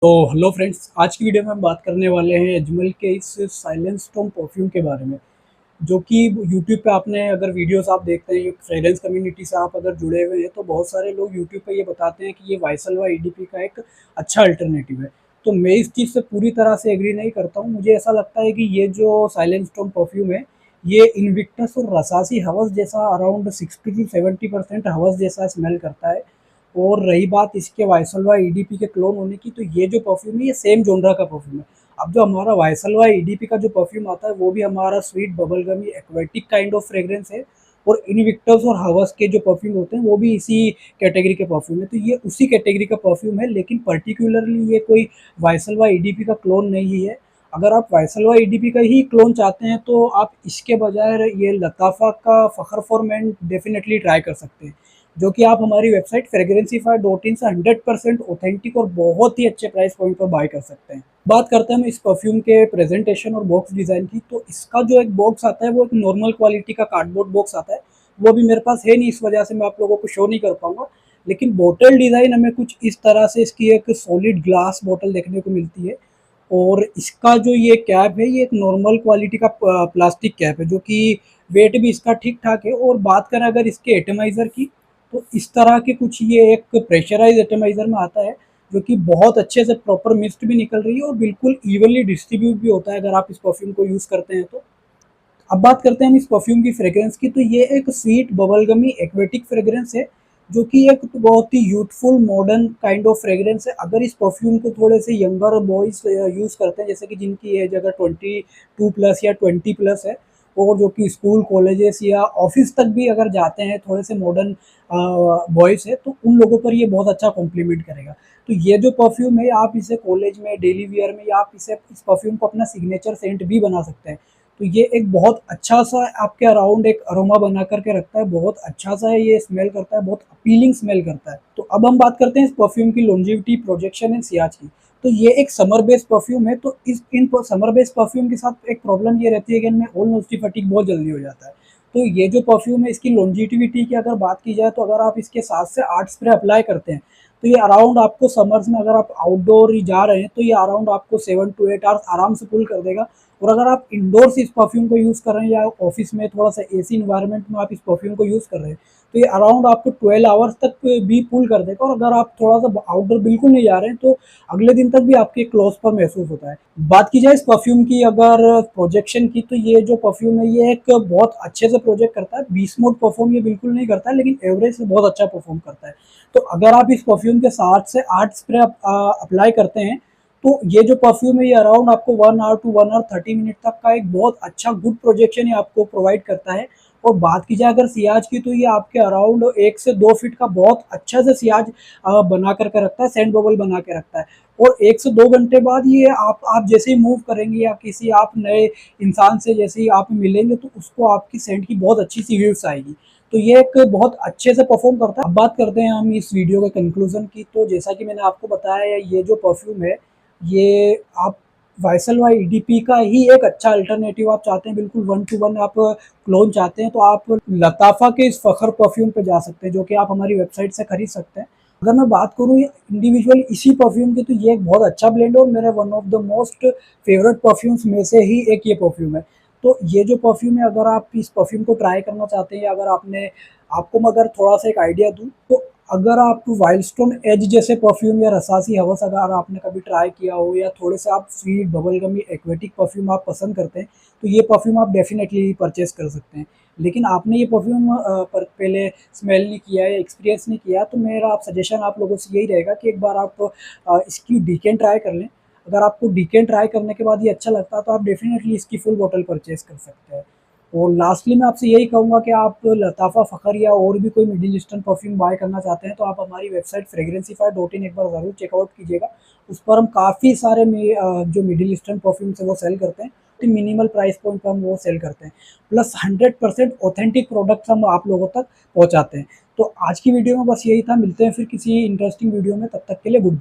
तो hello friends, आज की वीडियो में हम बात करने वाले हैं अजमल के इस साइलेंस स्टॉर्म परफ्यूम के बारे में, जो कि यूट्यूब पे आपने अगर वीडियोस आप देखते हैं, फ्रेग्रेंस कम्युनिटी से आप अगर जुड़े हुए हैं, तो बहुत सारे लोग यूट्यूब पे ये बताते हैं कि ये वाइसलवा ईडीपी का एक अच्छा अल्टरनेटिव है। तो मैं इस चीज़ से पूरी तरह से एग्री नहीं करता हूँ। मुझे ऐसा लगता है कि ये जो साइलेंस स्टॉर्म परफ्यूम है, ये इन्विक्टस और रसासी हवस जैसा अराउंड 60 टू 70% हवस जैसा स्मेल करता है। और रही बात इसके वायसलवा ईडीपी के क्लोन होने की, तो ये जो परफ्यूम है ये सेम जोनरा का परफ्यूम है। अब जो हमारा वायसलवा ईडीपी का जो परफ्यूम आता है वो भी हमारा sweet bubble gummy aquatic kind of fragrance है। और इनविक्टस और हवस के जो परफ्यूम होते हैं वो भी इसी कैटेगरी के परफ्यूम है। तो ये उसी कैटेगरी का परफ्यूम है, लेकिन पर्टिकुलरली ये कोई वायसलवा ईडीपी का क्लोन नहीं है। अगर आप वायसलवा ईडीपी का ही क्लोन चाहते हैं तो आप इसके बजाय ये लताफ़ा का Fakhar for man definitely try कर सकते हैं, जो कि आप हमारी वेबसाइट फ्रेग्रेंसीफाई.इन से 100% ऑथेंटिक और बहुत ही अच्छे प्राइस पॉइंट पर बाय कर सकते हैं। बात करते हैं हम इस परफ्यूम के प्रेजेंटेशन और बॉक्स डिज़ाइन की, तो इसका जो एक बॉक्स आता है वो एक नॉर्मल क्वालिटी का कार्डबोर्ड बॉक्स आता है। वो भी मेरे पास है नहीं, इस वजह से मैं आप लोगों को शो नहीं कर पाऊंगा। लेकिन बोतल डिज़ाइन हमें कुछ इस तरह से इसकी एक सॉलिड ग्लास बोतल देखने को मिलती है। और इसका जो ये कैप है ये एक नॉर्मल क्वालिटी का प्लास्टिक कैप है, जो कि वेट भी इसका ठीक ठाक है। और बात करें अगर इसके एटमाइज़र की, तो इस तरह के कुछ ये एक प्रेशराइज एटमाइज़र में आता है, जो कि बहुत अच्छे से प्रॉपर मिस्ट भी निकल रही है और बिल्कुल इवनली डिस्ट्रीब्यूट भी होता है अगर आप इस परफ्यूम को यूज़ करते हैं तो। अब बात करते हैं हम इस परफ्यूम की फ्रेग्रेंस की, तो ये एक स्वीट बबलगमी एक्वेटिक फ्रेग्रेंस है, जो कि एक बहुत ही youthful modern kind of fragrance है। अगर इस परफ्यूम को थोड़े से यंगर बॉयज़ यूज़ करते हैं, जैसे कि जिनकी एज अगर 22 प्लस या 20 प्लस है, और जो कि स्कूल कॉलेजेस या ऑफिस तक भी अगर जाते हैं, थोड़े से मॉडर्न बॉयज़ है, तो उन लोगों पर ये बहुत अच्छा कॉम्प्लीमेंट करेगा। तो ये जो परफ्यूम है आप इसे कॉलेज में डेली वियर में, या आप इसे इस परफ्यूम को अपना सिग्नेचर सेंट भी बना सकते हैं। तो ये एक बहुत अच्छा-सा आपके अराउंड एक अरोमा बना कर के रखता है, बहुत अच्छा-सा ये स्मेल करता है, बहुत अपीलिंग स्मेल करता है। तो अब हम बात करते हैं इस परफ्यूम की लॉन्जेविटी, प्रोजेक्शन एंड सियाज की। तो ये एक समर बेस्ड परफ्यूम है, तो इस इन प समर बेस्ड परफ्यूम के साथ एक प्रॉब्लम ये रहती है कि इनमें ऑल नॉस्टी फटीग बहुत जल्दी हो जाता है। तो ये जो परफ्यूम है इसकी लॉन्जेविटी की अगर बात की जाए, तो अगर आप इसके 7 से 8 स्प्रे अप्लाई करते हैं, तो ये अराउंड आपको समर्स में अगर आप आउटडोर ही जा रहे हैं, तो ये अराउंड आपको 7 टू 8 आवर्स आराम से पुल कर देगा। और अगर आप इंडोर्स इस परफ्यूम को यूज़ कर रहे हैं, या ऑफिस में थोड़ा सा एसी इन्वायरमेंट में आप इस परफ्यूम को यूज़ कर रहे हैं, तो ये अराउंड आपको 12 आवर्स तक भी पुल कर देगा। और अगर आप थोड़ा सा आउटडोर बिल्कुल नहीं जा रहे हैं, तो अगले दिन तक भी आपके क्लोज पर महसूस होता है। बात की जाए इस परफ्यूम की अगर प्रोजेक्शन की, तो ये जो परफ्यूम है ये एक बहुत अच्छे से प्रोजेक्ट करता है। 20 मोड परफॉर्म ये बिल्कुल नहीं करता है, लेकिन एवरेज से बहुत अच्छा परफॉर्म करता है। तो अगर आप इस परफ्यूम के 7 से 8 स्प्रे अप्लाई करते हैं, तो ये जो परफ्यूम है ये अराउंड आपको 1 आवर टू 1 आवर 30 मिनट तक का एक बहुत अच्छा गुड प्रोजेक्शन ये आपको प्रोवाइड करता है। और बात की जाए अगर सियाज की, तो ये आपके अराउंड 1 से 2 फीट का बहुत अच्छा से सियाज बना कर के रखता है, सेंट बबल बना के रखता है। और 1 से 2 घंटे बाद ये आप जैसे ही मूव करेंगे या किसी आप नए इंसान से जैसे ही आप मिलेंगे, तो उसको आपकी सेंट की बहुत अच्छी सी व्यूज़ आएगी। तो ये एक बहुत अच्छे से परफ़ॉर्म करता है। अब बात करते हैं हम इस वीडियो के कंक्लूज़न की, तो जैसा कि मैंने आपको बताया ये जो परफ्यूम है, ये आप वाइसलवा ईडीपी का ही एक अच्छा अल्टरनेटिव आप चाहते हैं, बिल्कुल 1 टू 1 आप क्लोन चाहते हैं, तो आप लताफ़ा के इस फ़खर परफ्यूम पे जा सकते हैं, जो कि आप हमारी वेबसाइट से खरीद सकते हैं। अगर मैं बात करूँ इंडिविजुअली इसी परफ्यूम की, तो ये एक बहुत अच्छा ब्लेंड है और मेरा one of the most favourite perfumes में से ही एक ये परफ्यूम है। तो ये जो परफ्यूम है, अगर आप इस परफ्यूम को ट्राई करना चाहते हैं, या अगर आपको मैं अगर थोड़ा-सा एक आइडिया दूँ, तो अगर आप वाइल्ड स्टोन एज जैसे परफ्यूम या रसासी हवस अगर आपने कभी ट्राई किया हो, या थोड़े से आप स्वीट बबलगमी एक्वेटिक परफ्यूम आप पसंद करते हैं, तो ये परफ्यूम आप डेफ़िनेटली परचेज़ कर सकते हैं। लेकिन आपने ये परफ्यूम पर पहले स्मेल नहीं किया है या एक्सपीरियंस नहीं किया, तो मेरा आप सजेशन आप लोगों से यही रहेगा कि एक बार आप इसकी डीकेन ट्राई कर लें। अगर आपको डीकेन ट्राई करने के बाद ये अच्छा लगता है, तो आप डेफ़िनेटली इसकी फुल बॉटल परचेज़ कर सकते हैं। और लास्टली मैं आपसे यही कहूँगा कि आप लताफ़ा फ़खर या और भी कोई मिडिल ईस्टर्न परफ्यूम बाय करना चाहते हैं, तो आप हमारी वेबसाइट फ्रेग्रेंसीफाई.इन एक बार ज़रूर चेकआउट कीजिएगा। उस पर हम काफ़ी सारे जो मिडिल ईस्टर्न परफ्यूम्स हैं वो सेल करते हैं। तो मिनिमल प्राइस पॉइंट पर हम वो सेल करते हैं। प्लस 100% ऑथेंटिक प्रोडक्ट्स हम आप लोगों तक पहुँचाते हैं। तो आज की वीडियो में बस यही था, मिलते हैं फिर किसी इंटरेस्टिंग वीडियो में, तब तक के लिए गुड बाय।